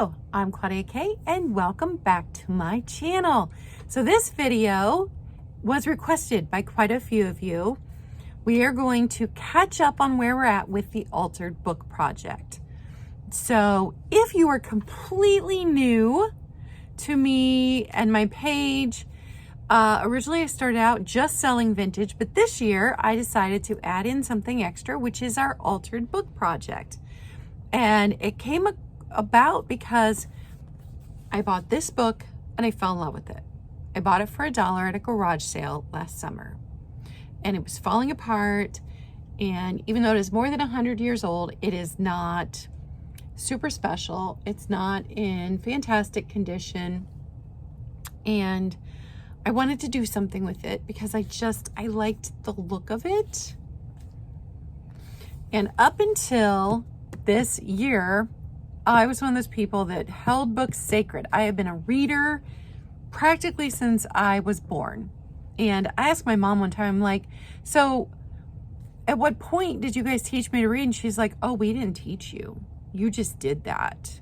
Hello, I'm Claudia Kay and welcome back to my channel. So this video was requested by quite a few of you. We are going to catch up on where we're at with the Altered Book Project. So if you are completely new to me and my page, originally I started out just selling vintage, but this year I decided to add in something extra, which is our Altered Book Project. And it came about because I bought this book and I fell in love with it. I bought it for $1 at a garage sale last summer, and it was falling apart. And even though it is more than 100 years old, it is not super special. It's not in fantastic condition. And I wanted to do something with it because I liked the look of it. And up until this year, I was one of those people that held books sacred. I have been a reader practically since I was born. And I asked my mom one time, I'm like, so at what point did you guys teach me to read? And she's like, oh, we didn't teach you. You just did that.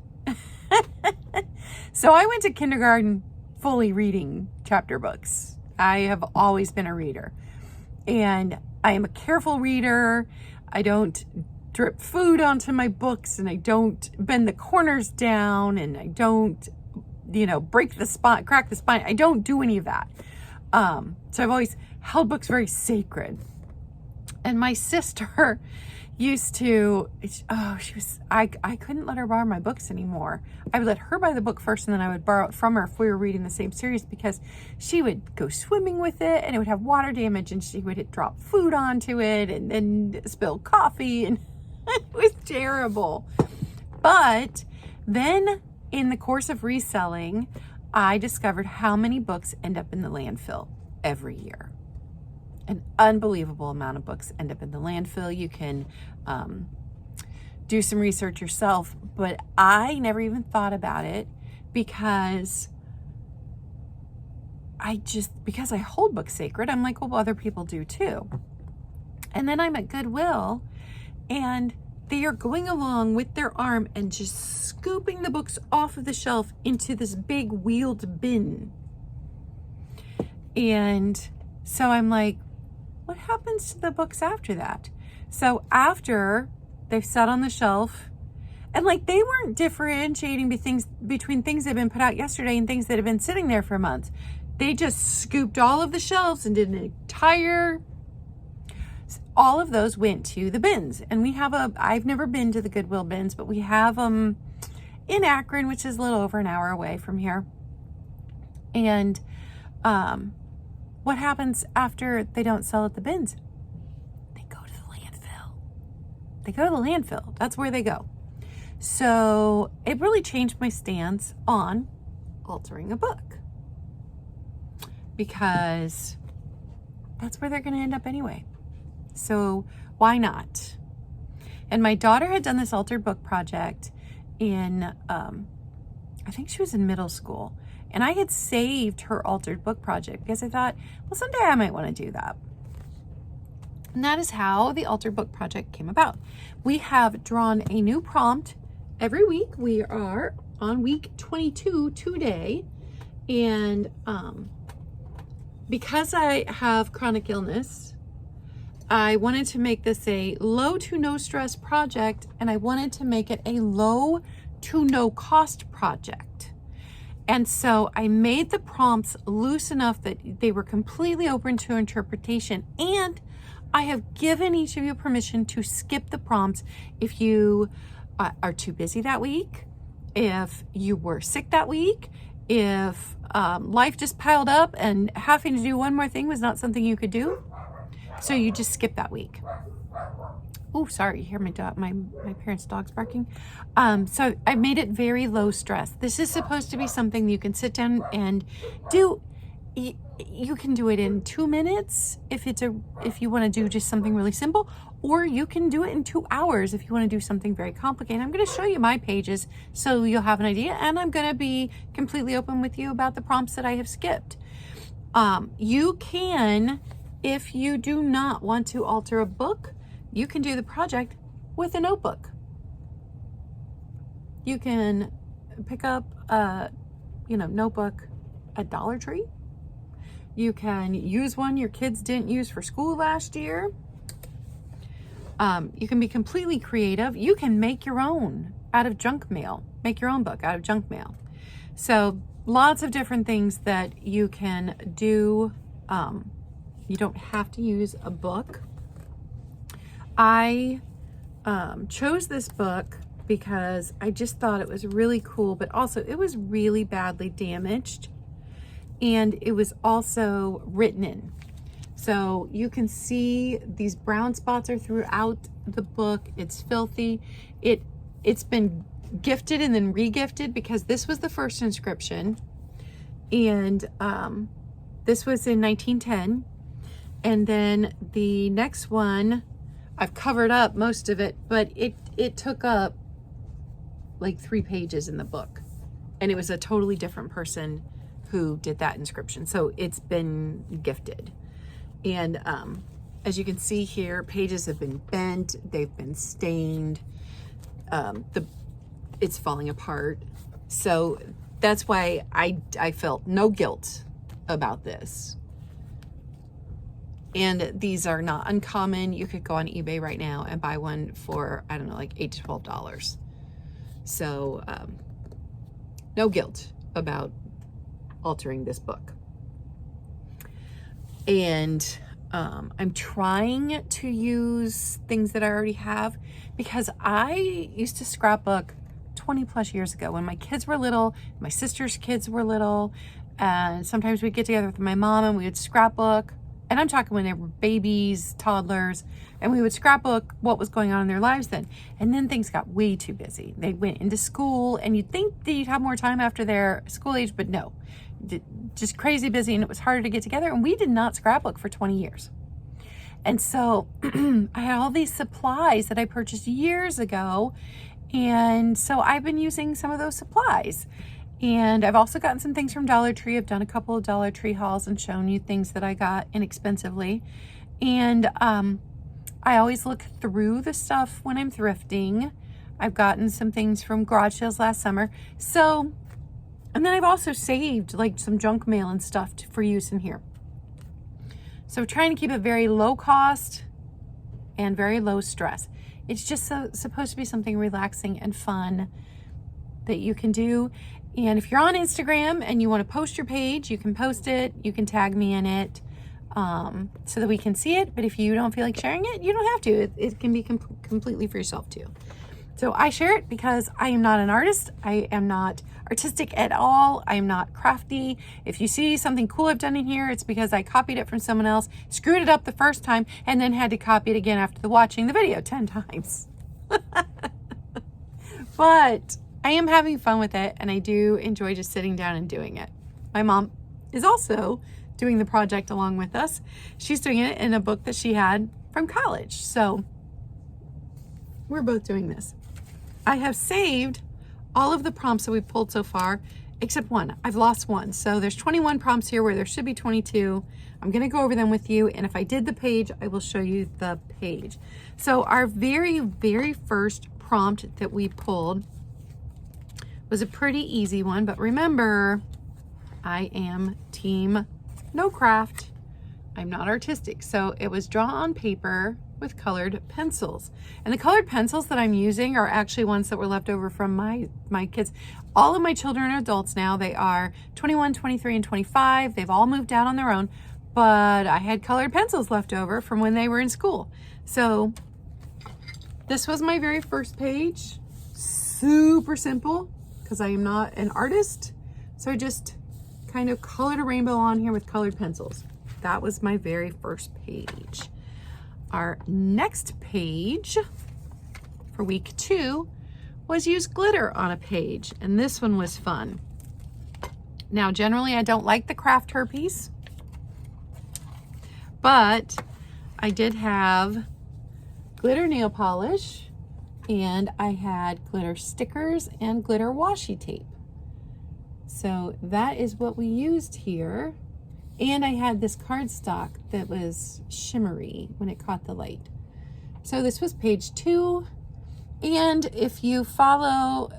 So I went to kindergarten fully reading chapter books. I have always been a reader. And I am a careful reader. I don't drip food onto my books, and I don't bend the corners down, and I don't, break the spine, crack the spine. I don't do any of that. So I've always held books very sacred. And my sister used to, I couldn't let her borrow my books anymore. I would let her buy the book first, and then I would borrow it from her if we were reading the same series, because she would go swimming with it and it would have water damage, and she would drop food onto it and then spill coffee, and it was terrible. But then in the course of reselling, I discovered how many books end up in the landfill every year. An unbelievable amount of books end up in the landfill. You can do some research yourself, but I never even thought about it because I hold books sacred. I'm like, well, other people do too. And then I'm at Goodwill, and they are going along with their arm and just scooping the books off of the shelf into this big wheeled bin. And so I'm like, what happens to the books after that? So after they've sat on the shelf, and they weren't differentiating between things that had been put out yesterday and things that have been sitting there for months. They just scooped all of the shelves and did all of those went to the bins. And I've never been to the Goodwill bins, but we have them in Akron, which is a little over an hour away from here. And what happens after they don't sell at the bins? They go to the landfill. They go to the landfill. That's where they go. So it really changed my stance on altering a book, because that's where they're going to end up anyway. So why not? And my daughter had done this Altered Book Project in, I think she was in middle school. And I had saved her Altered Book Project because I thought, well, someday I might want to do that. And that is how the Altered Book Project came about. We have drawn a new prompt every week. We are on week 22 today. And because I have chronic illness, I wanted to make this a low to no stress project, and I wanted to make it a low to no cost project. And so I made the prompts loose enough that they were completely open to interpretation, and I have given each of you permission to skip the prompts if you are too busy that week, if you were sick that week, if life just piled up and having to do one more thing was not something you could do. So you just skip that week. Oh, sorry, you hear my parents' dogs barking. So I made it very low stress. This is supposed to be something you can sit down and do. You can do it in 2 minutes if you want to do just something really simple, or you can do it in 2 hours if you want to do something very complicated. I'm going to show you my pages so you'll have an idea, and I'm going to be completely open with you about the prompts that I have skipped. You can, if you do not want to alter a book, you can do the project with a notebook. You can pick up a, notebook at Dollar Tree. You can use one your kids didn't use for school last year. You can be completely creative. You can make your own out of junk mail. Make your own book out of junk mail. So lots of different things that you can do. You don't have to use a book. I chose this book because I just thought it was really cool, but also it was really badly damaged, and it was also written in. So you can see these brown spots are throughout the book. It's filthy. It's been gifted and then re-gifted because this was the first inscription, and this was in 1910, and then the next one I've covered up most of it, but it took up like 3 pages in the book, and it was a totally different person who did that inscription. So it's been gifted, and as you can see here, pages have been bent, they've been stained, it's falling apart. So that's why I felt no guilt about this. And these are not uncommon. You could go on eBay right now and buy one for, I don't know, like $8 to $12. So no guilt about altering this book. And I'm trying to use things that I already have, because I used to scrapbook 20 plus years ago when my kids were little, my sister's kids were little, and sometimes we'd get together with my mom and we would scrapbook. And I'm talking when they were babies, toddlers, and we would scrapbook what was going on in their lives then. And then things got way too busy. They went into school, and you'd think that you'd have more time after their school age, but no. Just crazy busy, and it was harder to get together. And we did not scrapbook for 20 years. And so I had all these supplies that I purchased years ago. And so I've been using some of those supplies. And I've also gotten some things from Dollar Tree. I've done a couple of Dollar Tree hauls and shown you things that I got inexpensively. And I always look through the stuff when I'm thrifting. I've gotten some things from garage sales last summer. So, and then I've also saved like some junk mail and stuff for use in here. So trying to keep it very low cost and very low stress. It's just supposed to be something relaxing and fun that you can do. And if you're on Instagram and you want to post your page, you can post it. You can tag me in it so that we can see it. But if you don't feel like sharing it, you don't have to. It can be completely for yourself too. So I share it because I am not an artist. I am not artistic at all. I am not crafty. If you see something cool I've done in here, it's because I copied it from someone else, screwed it up the first time, and then had to copy it again after watching the video 10 times. But I am having fun with it, and I do enjoy just sitting down and doing it. My mom is also doing the project along with us. She's doing it in a book that she had from college. So we're both doing this. I have saved all of the prompts that we've pulled so far, except one. I've lost one. So there's 21 prompts here where there should be 22. I'm going to go over them with you, and if I did the page, I will show you the page. So our very, very first prompt that we pulled was a pretty easy one, but remember, I am team no craft. I'm not artistic. So it was draw on paper with colored pencils. And the colored pencils that I'm using are actually ones that were left over from my kids. All of my children are adults now. They are 21, 23, and 25. They've all moved out on their own, but I had colored pencils left over from when they were in school. So this was my very first page. Super simple, because I am not an artist. So I just kind of colored a rainbow on here with colored pencils. That was my very first page. Our next page for week 2 was use glitter on a page, and this one was fun. Now, generally I don't like the craft herpes, but I did have glitter nail polish, and I had glitter stickers and glitter washi tape. So that is what we used here. And I had this cardstock that was shimmery when it caught the light. So this was page 2. And if you follow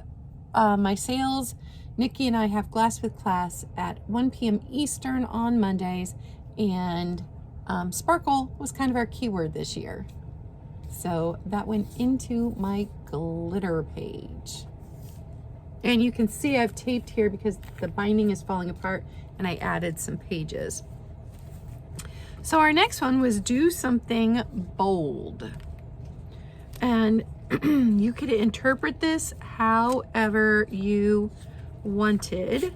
my sales, Nikki and I have Glass with Class at 1 p.m. Eastern on Mondays, and sparkle was kind of our keyword this year. So that went into my glitter page. And you can see I've taped here because the binding is falling apart, and I added some pages. So our next one was do something bold. And you could interpret this however you wanted.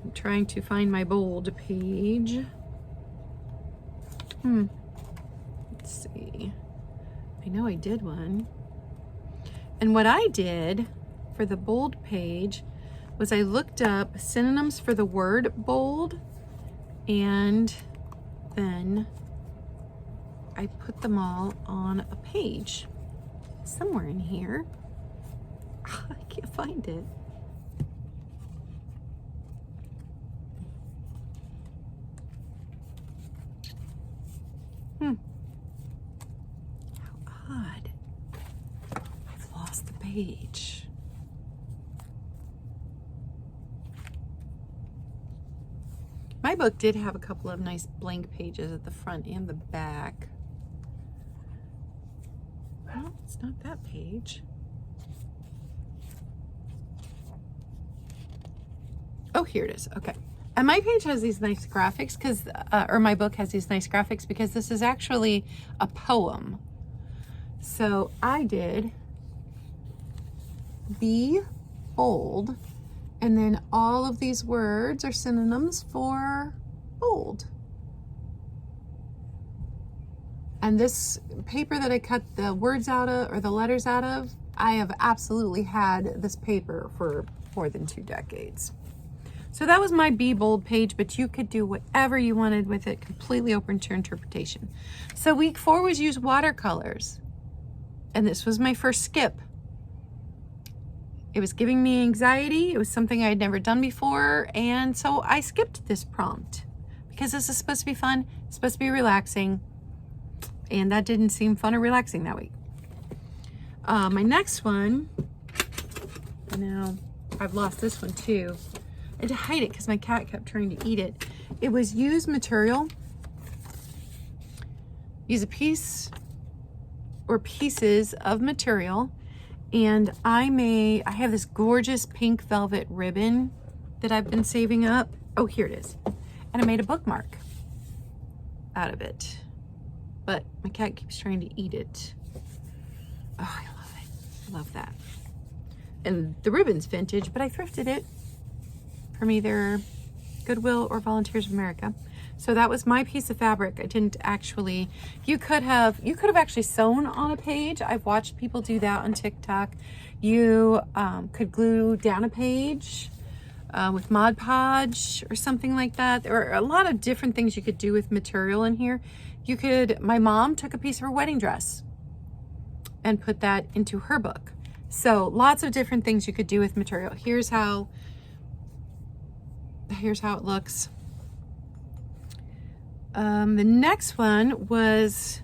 I'm trying to find my bold page. Let's see. I know I did one. And what I did for the bold page was I looked up synonyms for the word bold, and then I put them all on a page somewhere in here. I can't find it. How odd. I've lost the page. My book did have a couple of nice blank pages at the front and the back. Well, it's not that page. Oh, here it is. Okay. And my page has these nice graphics because, or my book has these nice graphics because this is actually a poem. So I did be bold, and then all of these words are synonyms for bold. And this paper that I cut the words out of, or the letters out of, I have absolutely had this paper for more than 2 decades. So that was my Be Bold page, but you could do whatever you wanted with it, completely open to your interpretation. So week 4 was use watercolors. And this was my first skip. It was giving me anxiety. It was something I had never done before. And so I skipped this prompt because this is supposed to be fun, it's supposed to be relaxing. And that didn't seem fun or relaxing that week. My next one, now I've lost this one too. I had to hide it because my cat kept trying to eat it. It was use material. Use a piece or pieces of material. And I have this gorgeous pink velvet ribbon that I've been saving up. Oh, here it is. And I made a bookmark out of it. But my cat keeps trying to eat it. Oh, I love it. I love that. And the ribbon's vintage, but I thrifted it from either Goodwill or Volunteers of America. So that was my piece of fabric. I didn't actually, you could have actually sewn on a page. I've watched people do that on TikTok. You could glue down a page with Mod Podge or something like that. There are a lot of different things you could do with material in here. My mom took a piece of her wedding dress and put that into her book. So lots of different things you could do with material. Here's how it looks. The next one was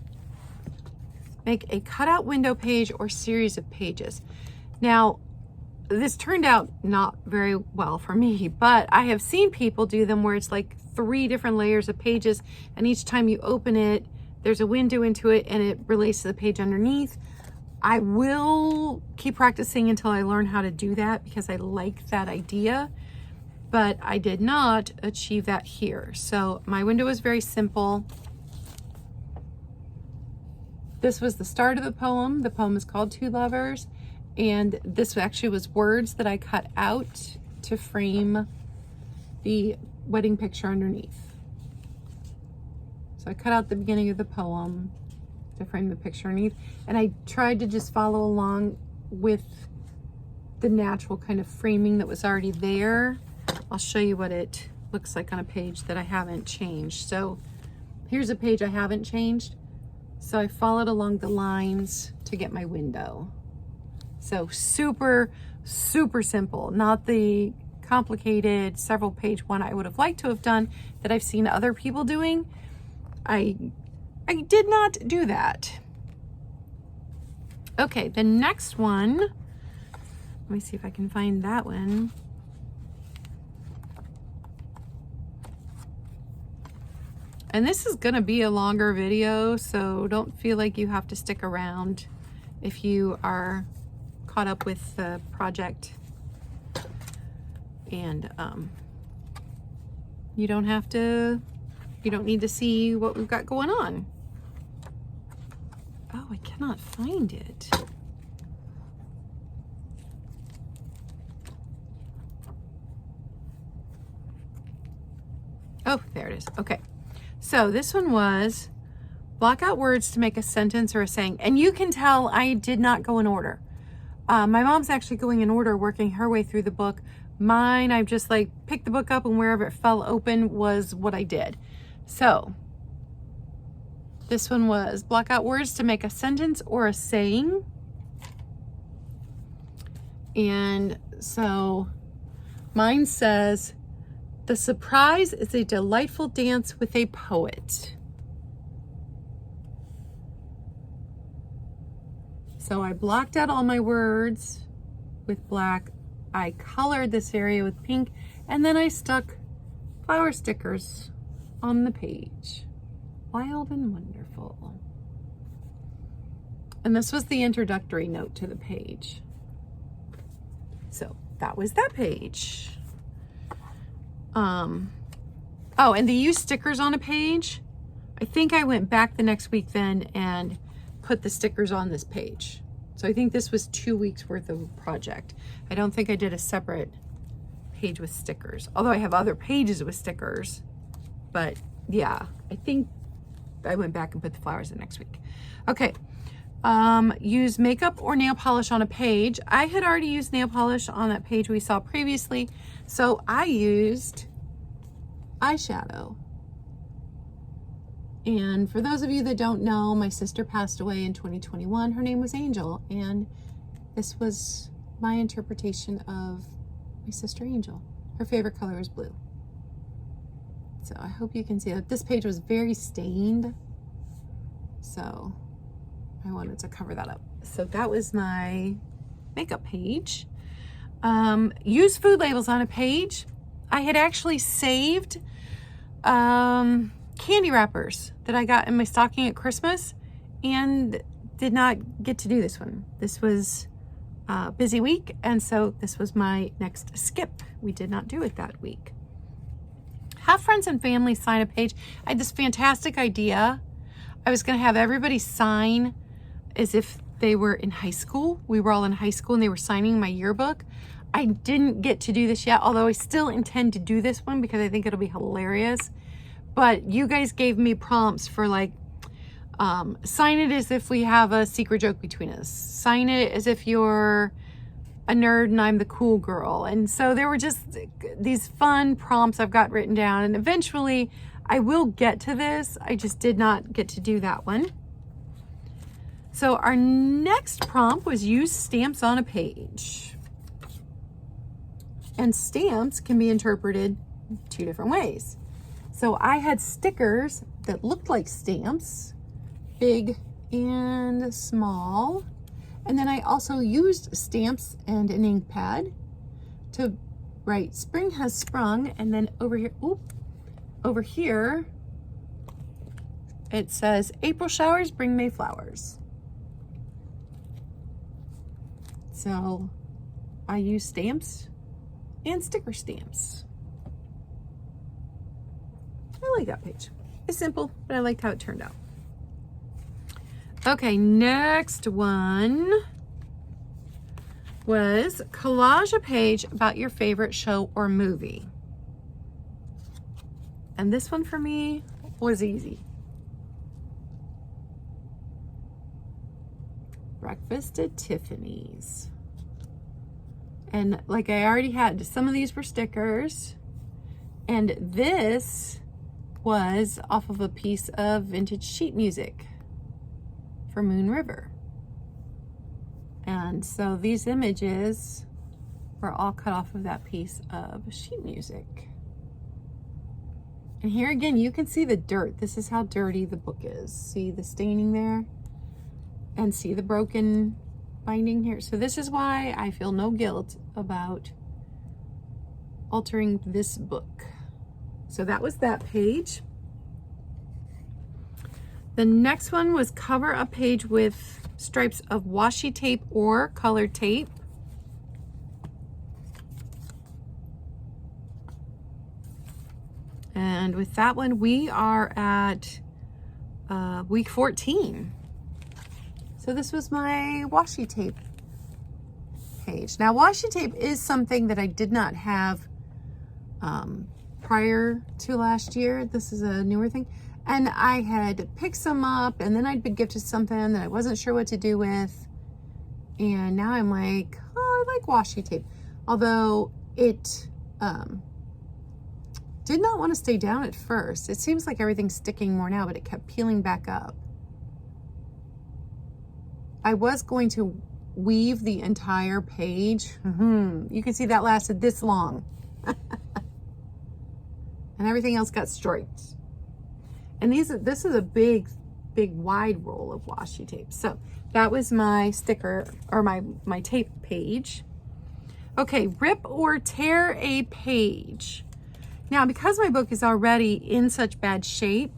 make a cutout window page or series of pages. Now, this turned out not very well for me, but I have seen people do them where it's like 3 different layers of pages, and each time you open it, there's a window into it and it relates to the page underneath. I will keep practicing until I learn how to do that because I like that idea, but I did not achieve that here. So my window was very simple. This was the start of the poem. The poem is called Two Lovers, and this actually was words that I cut out to frame the wedding picture underneath. So I cut out the beginning of the poem to frame the picture underneath, and I tried to just follow along with the natural kind of framing that was already there. I'll show you what it looks like on a page that I haven't changed. So here's a page I haven't changed. So I followed along the lines to get my window. So super, super simple, not the complicated several page one I would have liked to have done that I've seen other people doing. I did not do that. Okay, the next one Let me see if I can find that one. And this is gonna be a longer video, so don't feel like you have to stick around if you are caught up with the project. And you don't need to see what we've got going on. Oh, I cannot find it. Oh, there it is. Okay. So this one was block out words to make a sentence or a saying. And you can tell I did not go in order. My mom's actually going in order, working her way through the book. Mine, I've just like picked the book up and wherever it fell open was what I did. So this one was block out words to make a sentence or a saying. And so mine says, the surprise is a delightful dance with a poet. So I blocked out all my words with black. I colored this area with pink, and then I stuck flower stickers on the page. Wild and wonderful. And this was the introductory note to the page. So that was that page. Oh, and to use stickers on a page, I think I went back the next week then and put the stickers on this page. So I think this was 2 weeks worth of a project. I don't think I did a separate page with stickers, although I have other pages with stickers. But yeah, I think I went back and put the flowers in next week. Okay. Use makeup or nail polish on a page. I had already used nail polish on that page we saw previously, so I used eyeshadow. And for those of you that don't know, my sister passed away in 2021. Her name was Angel, and this was my interpretation of my sister Angel. Her favorite color is blue. So I hope you can see that. This page was very stained, so I wanted to cover that up. So that was my makeup page. Use food labels on a page. I had actually saved candy wrappers that I got in my stocking at Christmas and did not get to do this one. This was a busy week, and so this was my next skip. We did not do it that week. Have friends and family sign a page. I had this fantastic idea. I was going to have everybody sign as if they were in high school. We were all in high school and they were signing my yearbook. I didn't get to do this yet, although I still intend to do this one because I think it'll be hilarious. But you guys gave me prompts for like, sign it as if we have a secret joke between us. Sign it as if you're a nerd and I'm the cool girl. And so there were just these fun prompts I've got written down, and eventually I will get to this. I just did not get to do that one. So our next prompt was use stamps on a page. And stamps can be interpreted 2 different ways. So I had stickers that looked like stamps, big and small. And then I also used stamps and an ink pad to write spring has sprung. And then over here, it says April showers bring May flowers. So I use stamps and sticker stamps. I like that page. It's simple, but I liked how it turned out. Okay, next one was collage a page about your favorite show or movie. And this one for me was easy. Breakfast at Tiffany's. And like I already had, some of these were stickers. And this was off of a piece of vintage sheet music for Moon River. And so these images were all cut off of that piece of sheet music. And here again, you can see the dirt. This is how dirty the book is. See the staining there? And see the broken binding here. So this is why I feel no guilt about altering this book. So that was that page. The next one was cover a page with stripes of washi tape or colored tape. And with that one, we are at week 14. So this was my washi tape page. Now, washi tape is something that I did not have prior to last year. This is a newer thing. And I had picked some up, and then I'd been gifted something that I wasn't sure what to do with. And now I'm like, oh, I like washi tape. Although it did not want to stay down at first. It seems like everything's sticking more now, but it kept peeling back up. I was going to weave the entire page. You can see that lasted this long. And everything else got striped. And this is a big wide roll of washi tape. So that was my sticker, or my tape page. Okay, rip or tear a page. Now, because my book is already in such bad shape,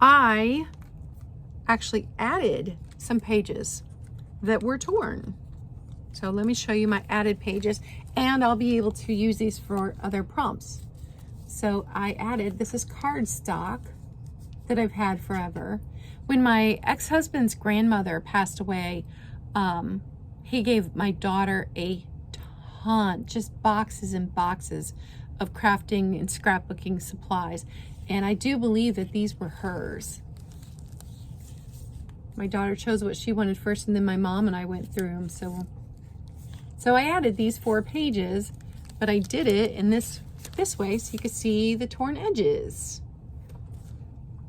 I actually added some pages that were torn. So let me show you my added pages, and I'll be able to use these for other prompts. So I added, this is cardstock that I've had forever. When my ex-husband's grandmother passed away, he gave my daughter a ton, just boxes and boxes of crafting and scrapbooking supplies. And I do believe that these were hers. My daughter chose what she wanted first, and then my mom and I went through them. So I added these 4 pages, but I did it in this way so you could see the torn edges.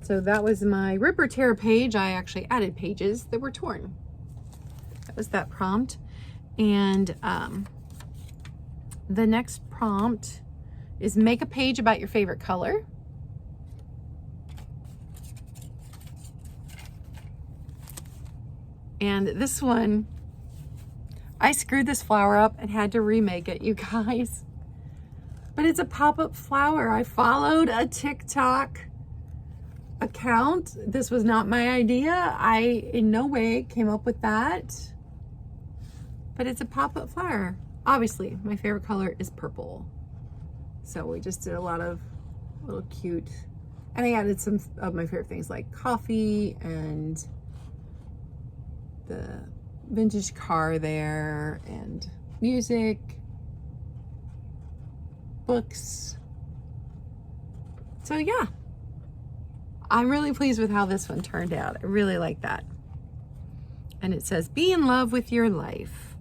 So that was my rip or tear page. I actually added pages that were torn. That was that prompt. And the next prompt is make a page about your favorite color. And this one, I screwed this flower up and had to remake it, you guys. But it's a pop-up flower. I followed a TikTok account. This was not my idea. I in no way came up with that. But it's a pop-up flower. Obviously, my favorite color is purple. So we just did a lot of little cute, and I added some of my favorite things like coffee and the vintage car there, and music, books. So yeah, I'm really pleased with how this one turned out. I really like that. And it says, be in love with your life.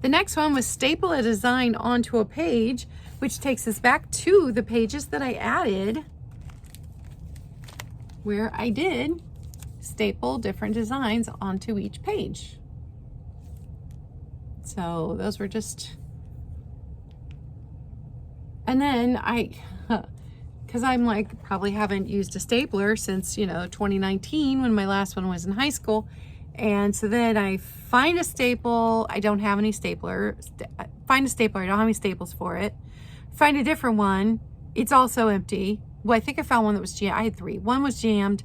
The next one was staple a design onto a page, which takes us back to the pages that I added, where I did staple different designs onto each page. So those were just, and then because I'm like, probably haven't used a stapler since, 2019 when my last one was in high school. And so then I find a staple. I don't have any stapler. Find a stapler. I don't have any staples for it. Find a different one. It's also empty. Well, I think I found one that was jammed. I had 3. One was jammed.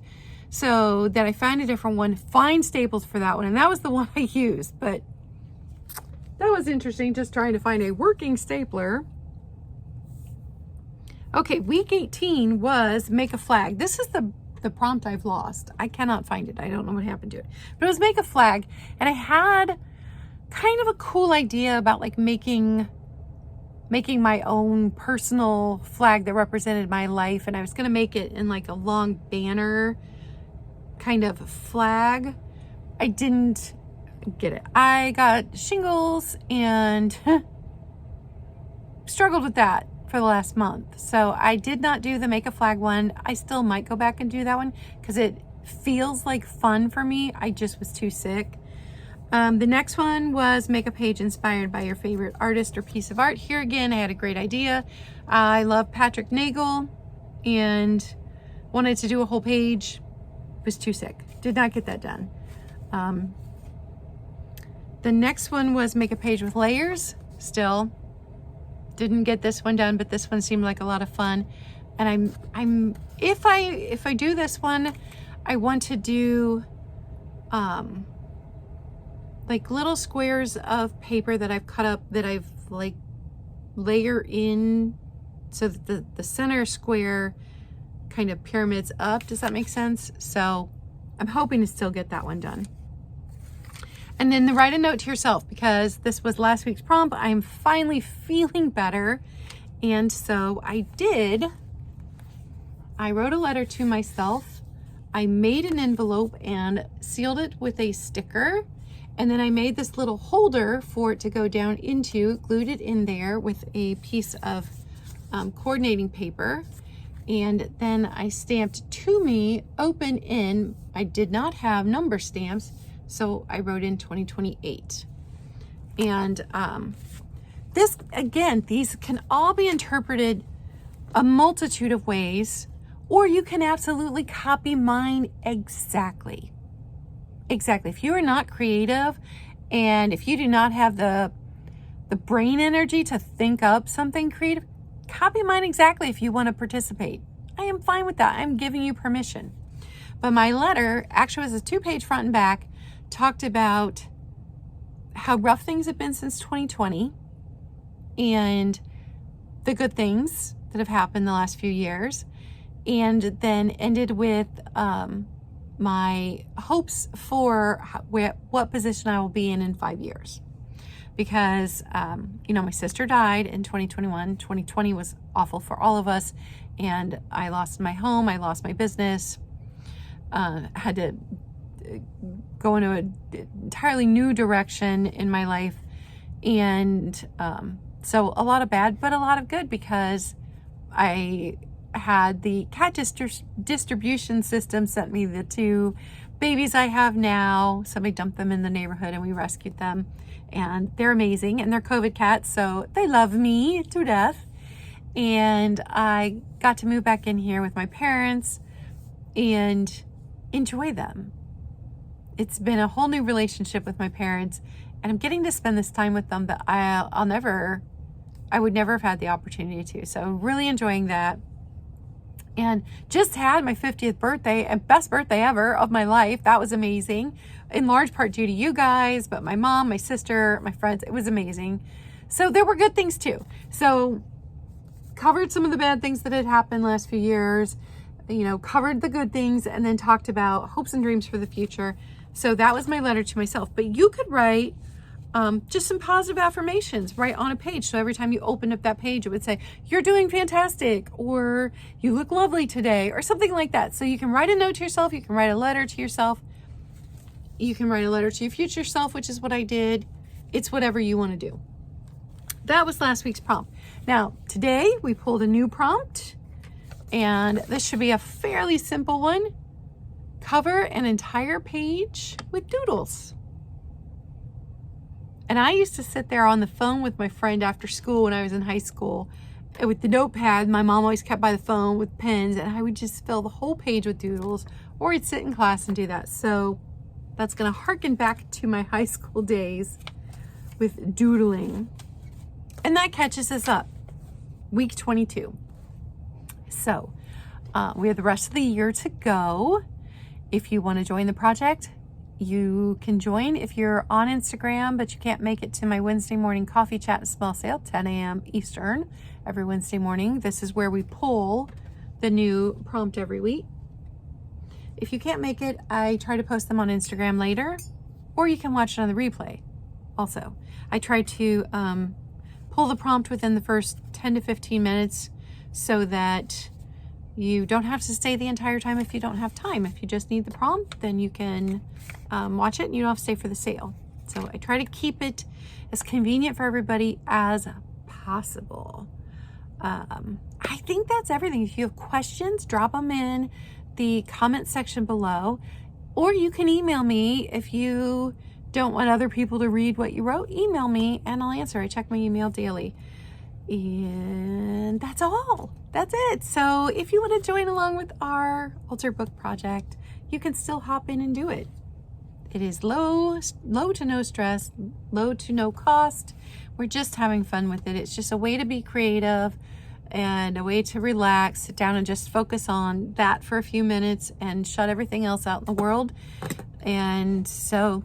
So then I find a different one, find staples for that one. And that was the one I used. But that was interesting, just trying to find a working stapler. Okay, week 18 was make a flag. This is the prompt I've lost. I cannot find it. I don't know what happened to it. But it was make a flag. And I had kind of a cool idea about like making my own personal flag that represented my life. And I was going to make it in like a long banner kind of flag. I didn't get it. I got shingles and struggled with that for the last month. So I did not do the make a flag one. I still might go back and do that one because it feels like fun for me. I just was too sick. The next one was make a page inspired by your favorite artist or piece of art. Here again, I had a great idea. I love Patrick Nagel and wanted to do a whole page. Was too sick. Did not get that done. The next one was make a page with layers. Still didn't get this one done, but this one seemed like a lot of fun. And if I do this one, I want to do like little squares of paper that I've cut up, that I've like layer in, so that the center square kind of pyramids up. Does that make sense? So I'm hoping to still get that one done. And then write a note to yourself, because this was last week's prompt. I'm finally feeling better. And so I wrote a letter to myself. I made an envelope and sealed it with a sticker. And then I made this little holder for it to go down into, glued it in there with a piece of coordinating paper. And then I stamped "to me, open in." I did not have number stamps, so I wrote in 2028. And this, again, these can all be interpreted a multitude of ways, or you can absolutely copy mine exactly. Exactly. If you are not creative, and if you do not have the brain energy to think up something creative, copy mine exactly if you want to participate. I am fine with that. I'm giving you permission. But my letter actually was a 2-page front and back, talked about how rough things have been since 2020 and the good things that have happened the last few years, and then ended with my hopes for what position I will be in 5 years. Because, my sister died in 2021. 2020 was awful for all of us. And I lost my home. I lost my business. Had to go into an entirely new direction in my life. And so a lot of bad, but a lot of good, because I had the cat distribution system sent me the 2 babies I have now. Somebody dumped them in the neighborhood and we rescued them. And they're amazing, and they're COVID cats, so they love me to death. And I got to move back in here with my parents and enjoy them. It's been a whole new relationship with my parents, and I'm getting to spend this time with them that I would never have had the opportunity to. So really enjoying that. And just had my 50th birthday, and best birthday ever of my life. That was amazing, in large part due to you guys, but my mom, my sister, my friends, it was amazing. So there were good things too. So covered some of the bad things that had happened last few years, covered the good things, and then talked about hopes and dreams for the future. So that was my letter to myself. But you could write just some positive affirmations right on a page. So every time you open up that page, it would say, "You're doing fantastic," or "You look lovely today," or something like that. So you can write a note to yourself. You can write a letter to yourself. You can write a letter to your future self, which is what I did. It's whatever you want to do. That was last week's prompt. Now, today we pulled a new prompt, and this should be a fairly simple one. Cover an entire page with doodles. And I used to sit there on the phone with my friend after school when I was in high school with the notepad. My mom always kept by the phone with pens, and I would just fill the whole page with doodles, or I'd sit in class and do that. So that's going to harken back to my high school days with doodling. And that catches us up. Week 22. So we have the rest of the year to go. If you want to join the project, you can join if you're on Instagram, but you can't make it to my Wednesday morning coffee chat and small sale, 10 a.m. Eastern, every Wednesday morning. This is where we pull the new prompt every week. If you can't make it, I try to post them on Instagram later, or you can watch it on the replay also. I try to pull the prompt within the first 10 to 15 minutes so that you don't have to stay the entire time if you don't have time. If you just need the prompt, then you can watch it and you don't have to stay for the sale. So I try to keep it as convenient for everybody as possible. I think that's everything. If you have questions, drop them in the comment section below, or you can email me if you don't want other people to read what you wrote. Email me and I'll answer. I check my email daily. And that's all. That's it. So if you want to join along with our altar book project, you can still hop in and do it. It is low to no stress, low to no cost. We're just having fun with it. It's just a way to be creative and a way to relax, sit down and just focus on that for a few minutes and shut everything else out in the world. And so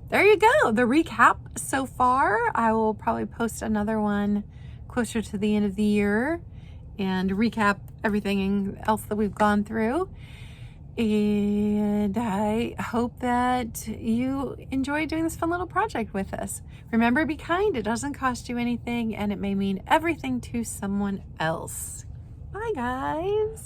there you go, the recap so far. I will probably post another one closer to the end of the year and recap everything else that we've gone through. And I hope that you enjoy doing this fun little project with us. Remember, be kind. It doesn't cost you anything, and it may mean everything to someone else. Bye, guys.